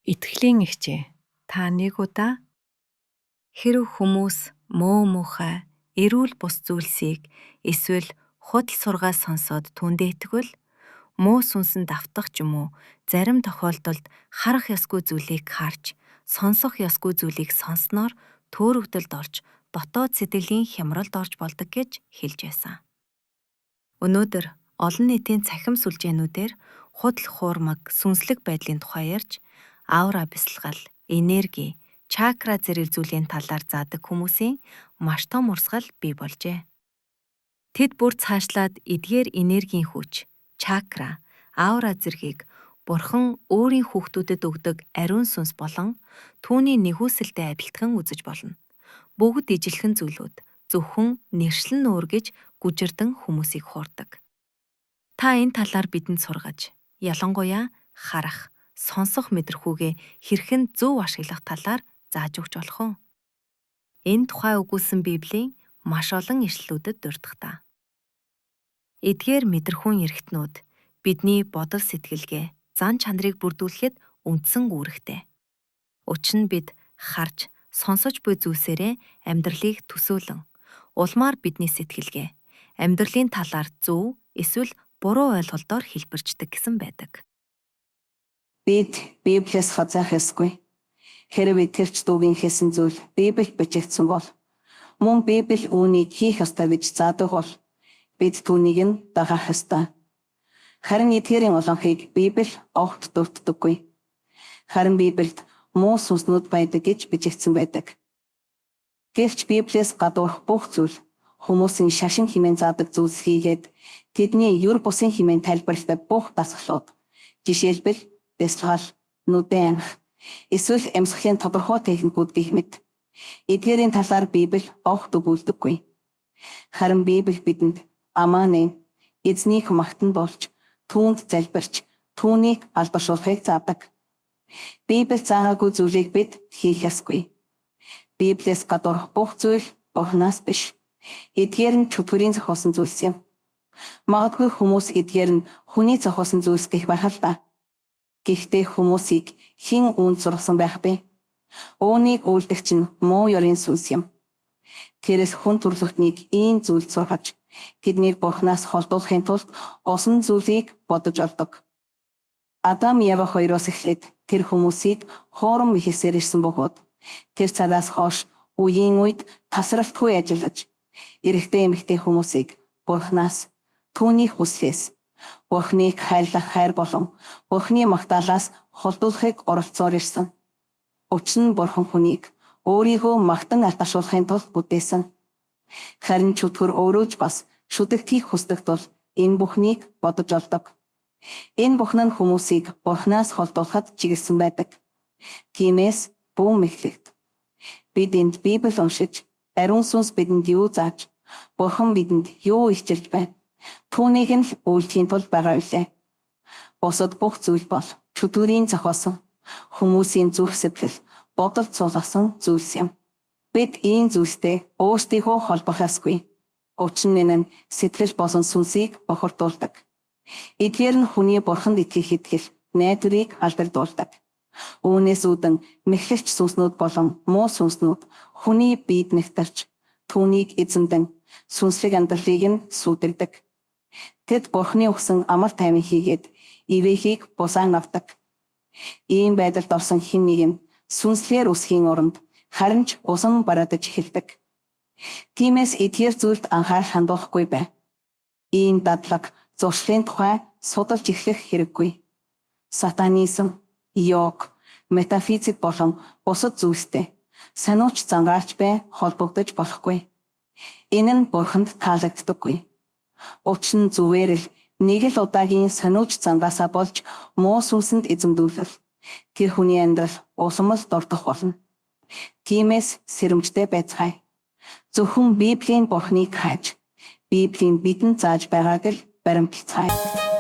Итгэлийн эгчээ, та нэг удаа хэрэв хүмүүс муухай, эрүүл бус зүйлсийг эсвэл худал сургаал сонсоод түүндээ итгэвэл муу сүнсэнд давтах ч юм уу зарим тохиолдолд харах ёсгүй зүйлийг харж, сонсох ёсгүй зүйлийг сонсноор төөрөгдөлд орж дотоод сэтгэлийн хямралд орж болдог гэж хэлж байсан. Өнөөдөр олон нийтийн цахим сүлжээнүүдээр худал хуурмаг, сүнслэг байдлын тухай ярьж, аура бясалгал, энерги, чакра зэрэг зүйлийн талаар заадаг хүмүүсийн маш том урсгал бий болжээ. Тэд бүр цаашлаад эдгээр энергийн хүч, чакра, аура зэргийг Бурхан өөрийн хүүхдүүдэд өгдөг ариун сүнс болон түүний нэгүсэлтэй адилтхан үзэж болно. Бүгд ижилхэн зүйлүүд зөвхөн нэршлэн нүүр гэж гүжирдэн хүмүүсийг хуурдаг. Та энэ талаар бидэнд сургаж, ялангуяа харах, сонсох мэдрэхүүгээ хэрхэн зөв ашиглах талаар зааж өгч болох уу? Энэ тухай өгүүлсэн Библийн маш олон ишлэлүүдэд дурдах та. Эдгээр мэдрэхүүн эрхтнүүд бидний бодол сэтгэлгээ, зан чанарыг бүрдүүлэхэд үндсэн үүрэгтэй. Учир нь бид харж, сонсож буй зүйлсээрээ амьдралыг төсөөлөн, улмаар бидний сэтгэлгээ, амьдралын талаар зөв эсвэл буруу ойлголтоор хэлбэрчдэг гэсэн байдаг. Бид Библиэс хазаах ёсгүй. Хэрэв итгэвч дүүгийн хийсэн зүйл Библиэд бичигдсэн бол мөн Библи үүнийг хийх ёстой гэж заадаг бол бид түүнийг нь дагах ёстой. Харин эдгээрийн олонхийг Библи огт дурддаггүй. Харин Библиэд муу сүнснүүд байдаг гэж бичигдсэн байдаг. Гэвч Библиэс гадуурх бүх зүйл хүмүүсийн шашин хэмээн заадаг зүйлс хийгээд тэдний юр бусын хэмээн тайлбарладаг бүх дасгалууд, жишээлбэл бясалгал, нүдэн анх, эсвэл амьсгалын тодорхой техникүүд гэх мэт эдгээрийн талаар Библи огт өгүүлдэггүй. Харин Библи бидэнд амааны эзнийг магтан болж түүнд залбирч түүнийг алдаршуулахыг заадаг. Библи заагаагүй зүйлийг бид хийх ёсгүй. Библиэс гадуурх бүх зүйл Бурханаас биш. Эдгээр нь чөтгөрийн зохиосон зүйлс юм. Магадгүй хүмүүс эдгээр нь хүний зохиосон зүйлс гэх байх л та. Гэхдээ хүмүүсийг хэн үүнд зурсан байх бэ? Үүнийг үйлдэгч нь муу ёрийн сүнс юм. Тэрээс хүн төрлөختнийг ийм зүйл сургаж, тэднийг Бурханаас холдуулахын тулд усан зүйлийг бодож олдог. Адам Ева хоёроос эхлээд тэр хүмүүсийг хоорон мэхсээр ирсэн бөгөөд тэр цагаас хойш үеийн үед тасралтгүй ажиллаж, эрэгтэй эмэгтэй хүмүүсийг Бурханаас, түүний хүслээс, Бурханыг хайрлах хайр болон Бурханы магтаалаас холдуулахыг оролцоор ирсэн. Учир нь Бурхан хүнийг өөрийгөө магтан алдаршуулахын тулд бүтээсэн. Харин чөтгөр өөрөө ч бас шүтэгтийг хүсдэг тул энэ бүхнийг бодож олдог. Энэ бүхэн нь хүмүүсийг Бурханаас холдуулахад чиглэсэн байдаг. Тиймээс бүүн мэхлэгт бид энд Библи уншиж, ариун сүнс бидэнд юу зааж, Бурхан бидэнд юу ичилж байна, түүнийг нь үйлдэхийн тулд байгаа үлээ. Бусад бүх зүйл бол чөтгөрийн зохиосон, хүмүүсийн зүрх сэтгэл, бодол цугласан зүйлс юм. Бид ийм зүйлстэй өөрсдийгөө холбох ёсгүй. Учир нь энэ нь сэтгэл болон сүнсийг бохирдуулдаг. Эдгээр нь хүний Бурханд итгэх итгэл, найдварыг алдагдуулдаг. Үүнээс үүдэн мэхлэгч сүнснүүд болон муу сүнснүүд хүний биед нэгтарч, түүнийг эзэмдэн, сүнслэг амьдралыг нь сүйдэрдэг. Тэд Бурханы өгсөн амар тайван хийгээд ивэхийг бусаан авдаг. Ийм байдалд орсон хэн нэг нь сүнслээр өсхийн оронд харин ч усан бараадаж эхэлдэг. Тиймээс эдгээр зүйлд анхаарал хандуулахгүй бай. Ийм дадлаг зуршлын тухай судалж эхлэх хэрэггүй. Сатанизм, йог, метафизик болон бусад зүйлстэй санууч зангаарч бай холбогдож болохгүй. Энэ нь Бурханд таалагддаггүй. Учир нь зүгээр л нэг л удаагийн санууч зангаасаа болж муу сүнсэнд эзэмдүүлэл тэр хүний амьдрал усамл дордох болно. Тиймээс сэрэмжтэй байцгаая. Зөвхөн Библийн Бурханыг хайж, Библийн бидэнд зааж байгааг л баримталцгаая.